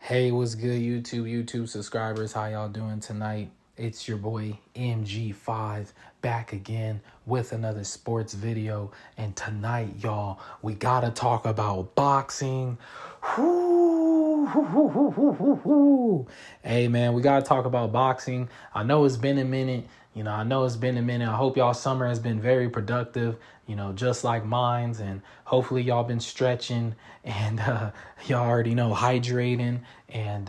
Hey, what's good, YouTube subscribers? How y'all doing tonight? It's your boy MG5 back again with another sports video. And tonight, y'all, we gotta talk about boxing. Hey, man, we gotta talk about boxing. I know it's been a minute. I hope y'all summer has been very productive, just like mine's. And hopefully y'all been stretching and y'all already know hydrating. And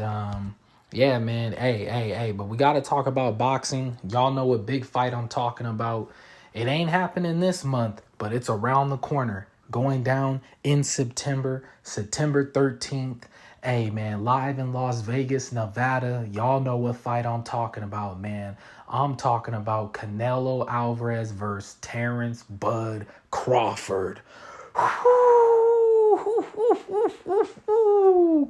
yeah, man, hey, but we got to talk about boxing. Y'all know what big fight I'm talking about. It ain't happening this month, but it's around the corner. Going down in September 13th. Hey, man, live in Las Vegas, Nevada. Y'all know what fight I'm talking about, man. I'm talking about Canelo Alvarez versus Terrence Bud Crawford.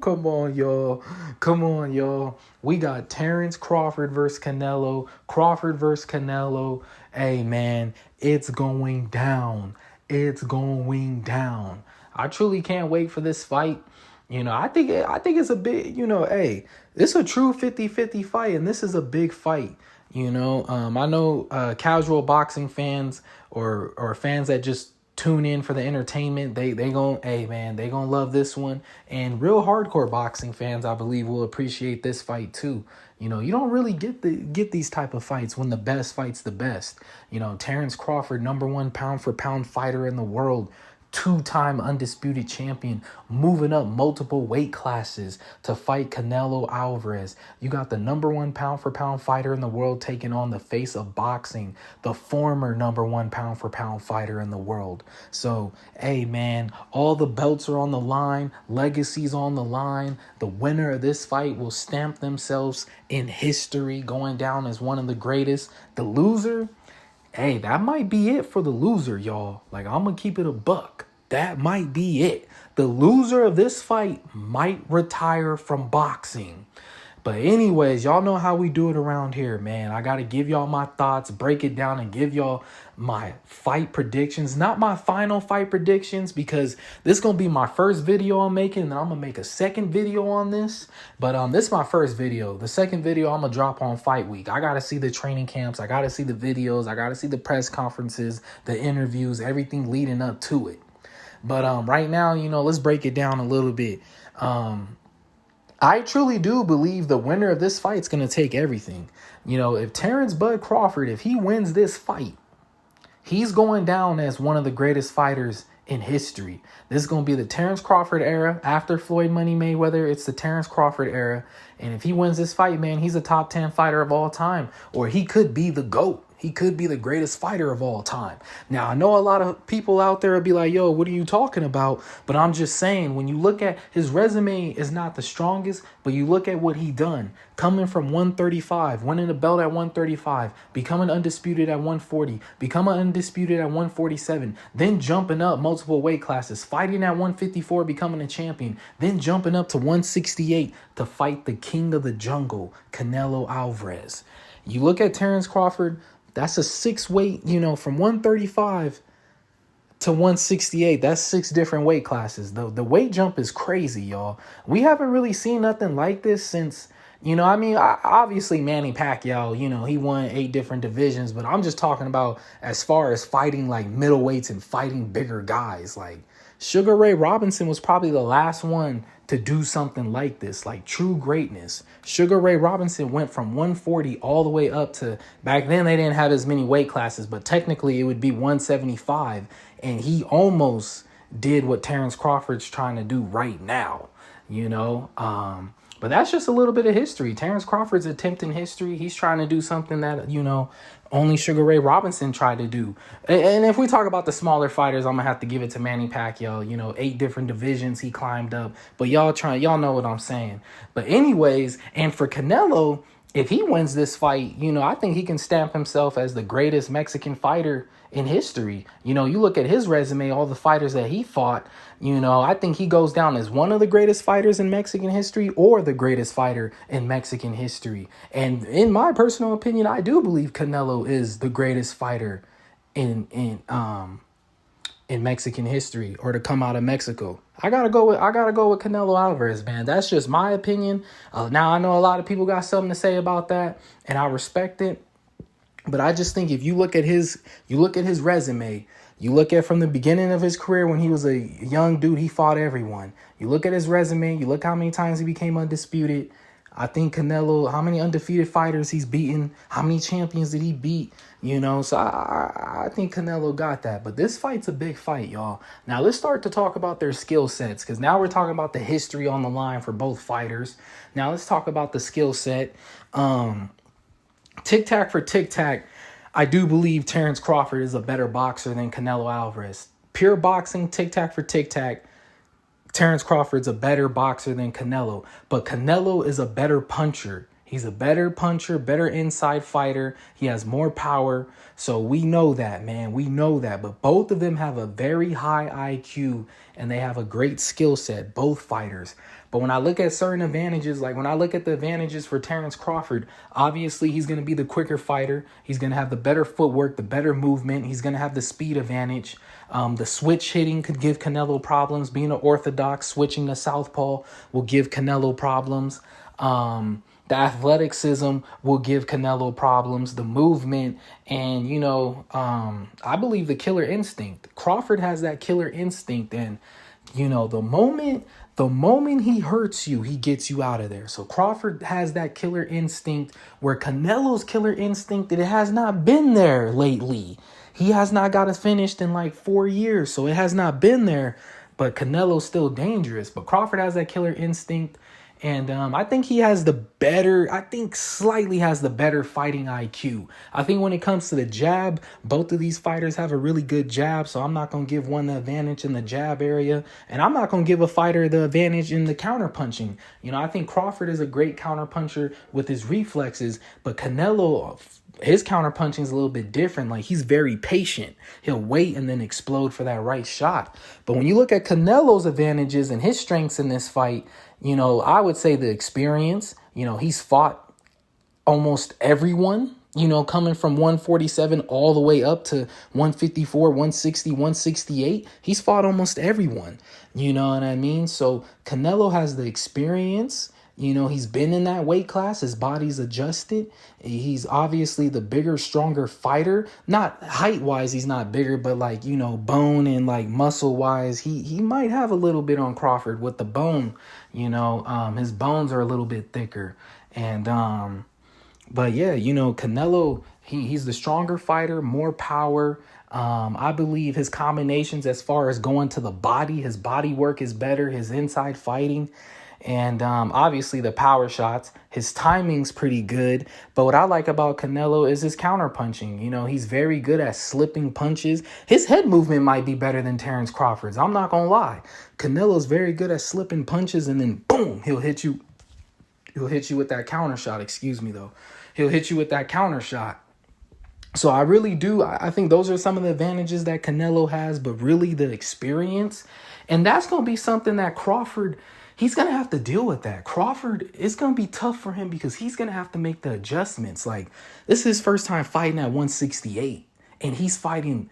Come on, y'all. We got Terrence Crawford versus Canelo. Crawford versus Canelo. Hey, man, it's going down. It's going down. I truly can't wait for this fight. I think it's a big, hey, it's a true 50-50 fight, and this is a big fight. I know casual boxing fans or fans that just tune in for the entertainment, they gonna love this one. And real hardcore boxing fans, I believe, will appreciate this fight too. You don't really get these type of fights when the best fights the best. Terrence Crawford, #1 pound for pound fighter in the world, 2-time undisputed champion, moving up multiple weight classes to fight Canelo Alvarez. You got the #1 pound for pound fighter in the world taking on the face of boxing, the former #1 pound for pound fighter in the world. So, hey, man, all the belts are on the line, legacies on the line. The winner of this fight will stamp themselves in history, going down as one of the greatest. The loser, hey, that might be it for the loser, y'all. Like, I'm going to keep it a buck. That might be it. The loser of this fight might retire from boxing. But anyways, y'all know how we do it around here, man. I got to give y'all my thoughts, break it down, and give y'all my fight predictions. Not my final fight predictions, because this is going to be my first video I'm making, and I'm going to make a second video on this. But this is my first video. The second video I'm going to drop on fight week. I got to see the training camps. I got to see the videos. I got to see the press conferences, the interviews, everything leading up to it. But right now, let's break it down a little bit. I truly do believe the winner of this fight is going to take everything. If Terrence Bud Crawford, if he wins this fight, he's going down as one of the greatest fighters in history. This is going to be the Terrence Crawford era. After Floyd Money Mayweather, it's the Terrence Crawford era. And if he wins this fight, man, he's a top 10 fighter of all time. Or he could be the GOAT. He could be the greatest fighter of all time. Now, I know a lot of people out there will be like, yo, what are you talking about? But I'm just saying, when you look at his resume, is not the strongest, but you look at what he done. Coming from 135, winning the belt at 135, becoming undisputed at 140, becoming undisputed at 147, then jumping up multiple weight classes, fighting at 154, becoming a champion, then jumping up to 168 to fight the king of the jungle, Canelo Alvarez. You look at Terrence Crawford, that's a 6 weight, from 135 to 168. That's 6 different weight classes. The weight jump is crazy, y'all. We haven't really seen nothing like this since, obviously Manny Pacquiao, he won 8 different divisions, but I'm just talking about as far as fighting like middleweights and fighting bigger guys. Like Sugar Ray Robinson was probably the last one to do something like this, like true greatness. Sugar Ray Robinson went from 140 all the way up to, back then they didn't have as many weight classes, but technically it would be 175. And he almost did what Terrence Crawford's trying to do right now, But that's just a little bit of history. Terrence Crawford's attempting history. He's trying to do something that, only Sugar Ray Robinson tried to do. And if we talk about the smaller fighters, I'm going to have to give it to Manny Pacquiao. 8 different divisions he climbed up. But y'all know what I'm saying. But anyways, and for Canelo, if he wins this fight, I think he can stamp himself as the greatest Mexican fighter in history. You look at his resume, all the fighters that he fought, I think he goes down as one of the greatest fighters in Mexican history or the greatest fighter in Mexican history. And in my personal opinion, I do believe Canelo is the greatest fighter in in Mexican history, or to come out of Mexico. I gotta go with Canelo Alvarez, man. That's just my opinion. Now I know a lot of people got something to say about that, and I respect it. But I just think if you look at his resume, you look at from the beginning of his career when he was a young dude, he fought everyone. You look at his resume, you look how many times he became undisputed. I think Canelo, how many undefeated fighters he's beaten, how many champions did he beat, you know? So I think Canelo got that. But this fight's a big fight, y'all. Now let's start to talk about their skill sets, because now we're talking about the history on the line for both fighters. Now let's talk about the skill set. Tic-tac for tic-tac, I do believe Terrence Crawford is a better boxer than Canelo Alvarez. Pure boxing, tic-tac for tic-tac, Terrence Crawford's a better boxer than Canelo. But Canelo is a better puncher. He's a better puncher, better inside fighter. He has more power. So we know that, man. We know that. But both of them have a very high IQ, and they have a great skill set, both fighters. But when I look at certain advantages, like when I look at the advantages for Terrence Crawford, obviously he's going to be the quicker fighter. He's going to have the better footwork, the better movement. He's going to have the speed advantage. The switch hitting could give Canelo problems. Being an orthodox, switching to southpaw will give Canelo problems. The athleticism will give Canelo problems, the movement, and, you know, I believe the killer instinct. Crawford has that killer instinct, and, you know, the moment he hurts you, he gets you out of there. So Crawford has that killer instinct, where Canelo's killer instinct, it has not been there lately. He has not got it finished in like 4 years, so it has not been there, but Canelo's still dangerous. But Crawford has that killer instinct. And I think slightly has the better fighting IQ. I think when it comes to the jab, both of these fighters have a really good jab. So I'm not going to give one the advantage in the jab area. And I'm not going to give a fighter the advantage in the counter punching. You know, I think Crawford is a great counter puncher with his reflexes. But Canelo, his counter punching is a little bit different. Like, he's very patient. He'll wait and then explode for that right shot. But when you look at Canelo's advantages and his strengths in this fight, you know, I would say the experience. You know, he's fought almost everyone, you know, coming from 147 all the way up to 154, 160, 168. He's fought almost everyone, you know what I mean? So Canelo has the experience. You know, he's been in that weight class. His body's adjusted. He's obviously the bigger, stronger fighter. Not height-wise, he's not bigger, but like, you know, bone and like muscle-wise, he might have a little bit on Crawford with the bone. You know, his bones are a little bit thicker. And, but yeah, you know, Canelo, he's the stronger fighter, more power. I believe his combinations as far as going to the body, his body work is better, his inside fighting. And obviously the power shots, his timing's pretty good. But what I like about Canelo is his counter punching. You know, he's very good at slipping punches. His head movement might be better than Terrence Crawford's. I'm not going to lie. Canelo's very good at slipping punches, and then boom, he'll hit you with that counter shot. Excuse me, though. He'll hit you with that counter shot. So I really do. I think those are some of the advantages that Canelo has, but really the experience. And that's going to be something that Crawford, he's going to have to deal with that. Crawford, it's going to be tough for him because he's going to have to make the adjustments. Like, this is his first time fighting at 168, and he's fighting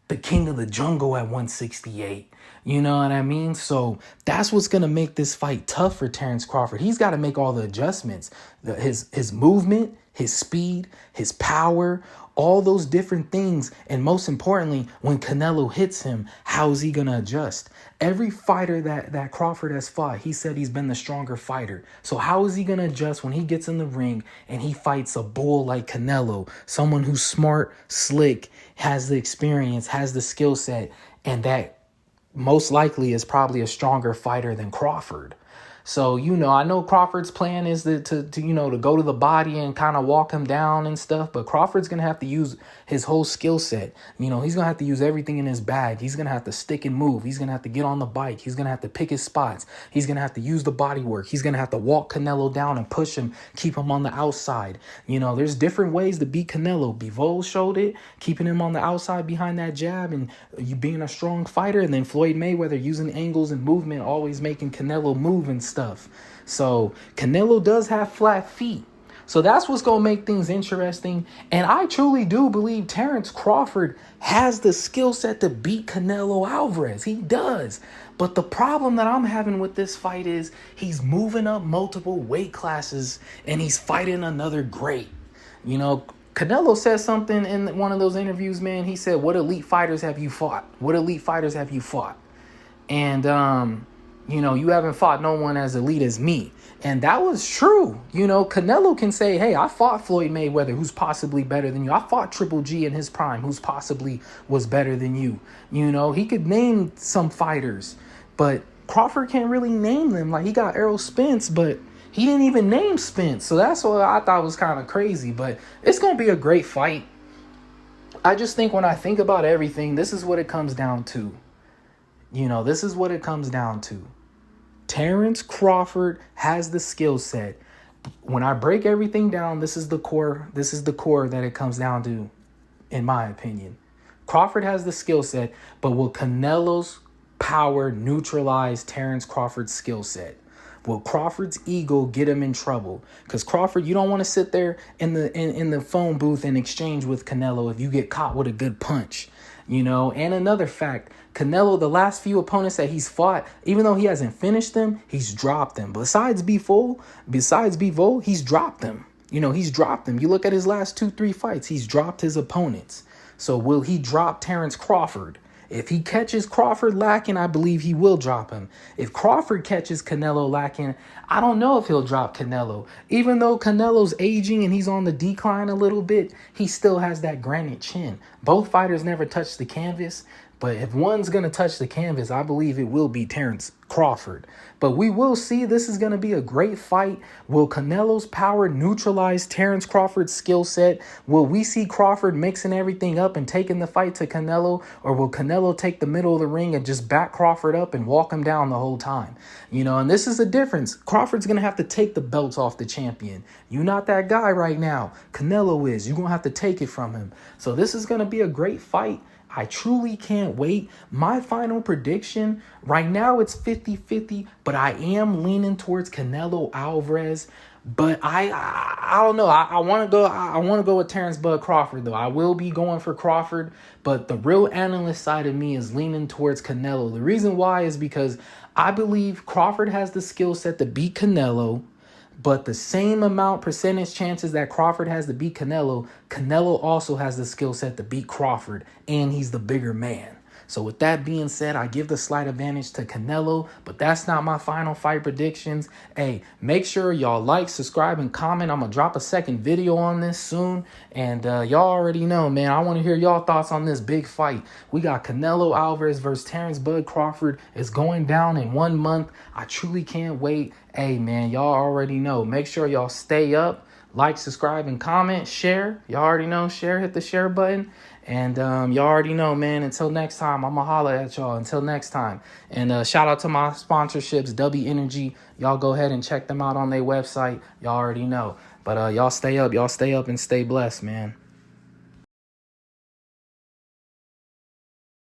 the king of the jungle at 168. You know what I mean? So that's what's going to make this fight tough for Terrence Crawford. He's got to make all the adjustments. His movement, his speed, his power, all those different things. And most importantly, when Canelo hits him, how is he going to adjust? Every fighter that Crawford has fought, he said he's been the stronger fighter. So how is he going to adjust when he gets in the ring and he fights a bull like Canelo, someone who's smart, slick, has the experience, has the skill set, and that most likely is probably a stronger fighter than Crawford? So, you know, I know Crawford's plan is to go to the body and kind of walk him down and stuff. But Crawford's going to have to use his whole skill set. You know, he's going to have to use everything in his bag. He's going to have to stick and move. He's going to have to get on the bike. He's going to have to pick his spots. He's going to have to use the body work. He's going to have to walk Canelo down and push him, keep him on the outside. You know, there's different ways to beat Canelo. Bivol showed it, keeping him on the outside behind that jab and you being a strong fighter. And then Floyd Mayweather using angles and movement, always making Canelo move and stuff. So Canelo does have flat feet. So that's what's going to make things interesting. And I truly do believe Terrence Crawford has the skill set to beat Canelo Alvarez. He does. But the problem that I'm having with this fight is he's moving up multiple weight classes and he's fighting another great. You know, Canelo said something in one of those interviews, man. He said, "What elite fighters have you fought? What elite fighters have you fought?" And, you know, you haven't fought no one as elite as me. And that was true. You know, Canelo can say, hey, I fought Floyd Mayweather, who's possibly better than you. I fought Triple G in his prime, who's possibly was better than you. You know, he could name some fighters, but Crawford can't really name them. Like, he got Errol Spence, but he didn't even name Spence. So that's what I thought was kind of crazy. But it's going to be a great fight. I just think when I think about everything, this is what it comes down to. You know, this is what it comes down to. Terrence Crawford has the skill set. When I break everything down, this is the core. This is the core that it comes down to, in my opinion. Crawford has the skill set, but will Canelo's power neutralize Terrence Crawford's skill set? Will Crawford's ego get him in trouble? Because Crawford, you don't want to sit there in the phone booth and exchange with Canelo if you get caught with a good punch. You know, and another fact, Canelo, the last few opponents that he's fought, even though he hasn't finished them, he's dropped them. Besides Bivol, he's dropped them. You know, he's dropped them. You look at his last 2-3 fights, he's dropped his opponents. So will he drop Terrence Crawford? If he catches Crawford lacking, I believe he will drop him. If Crawford catches Canelo lacking, I don't know if he'll drop Canelo. Even though Canelo's aging and he's on the decline a little bit, he still has that granite chin. Both fighters never touch the canvas, but if one's going to touch the canvas, I believe it will be Terrence Crawford. But we will see. This is going to be a great fight. Will Canelo's power neutralize Terrence Crawford's skill set? Will we see Crawford mixing everything up and taking the fight to Canelo? Or will Canelo take the middle of the ring and just back Crawford up and walk him down the whole time? You know, and this is the difference. Crawford's going to have to take the belts off the champion. You're not that guy right now. Canelo is. You're going to have to take it from him. So this is going to be a great fight. I truly can't wait. My final prediction, right now it's 50-50, but I am leaning towards Canelo Alvarez. But I don't know. I want to go with Terrence Bud Crawford, though. I will be going for Crawford, but the real analyst side of me is leaning towards Canelo. The reason why is because I believe Crawford has the skill set to beat Canelo. But the same percentage chances that Crawford has to beat Canelo, Canelo also has the skill set to beat Crawford, and he's the bigger man. So with that being said, I give the slight advantage to Canelo, but that's not my final fight predictions. Hey, make sure y'all like, subscribe, and comment. I'm going to drop a second video on this soon. And y'all already know, man, I want to hear y'all thoughts on this big fight. We got Canelo Alvarez versus Terrence Bud Crawford. It's going down in 1 month. I truly can't wait. Hey, man, y'all already know. Make sure y'all stay up. Like, subscribe, and comment. Share. Y'all already know. Share. Hit the share button. And y'all already know, man. Until next time, I'm going to holler at y'all. Until next time. And shout out to my sponsorships, W Energy. Y'all go ahead and check them out on their website. Y'all already know. But y'all stay up. Y'all stay up and stay blessed, man.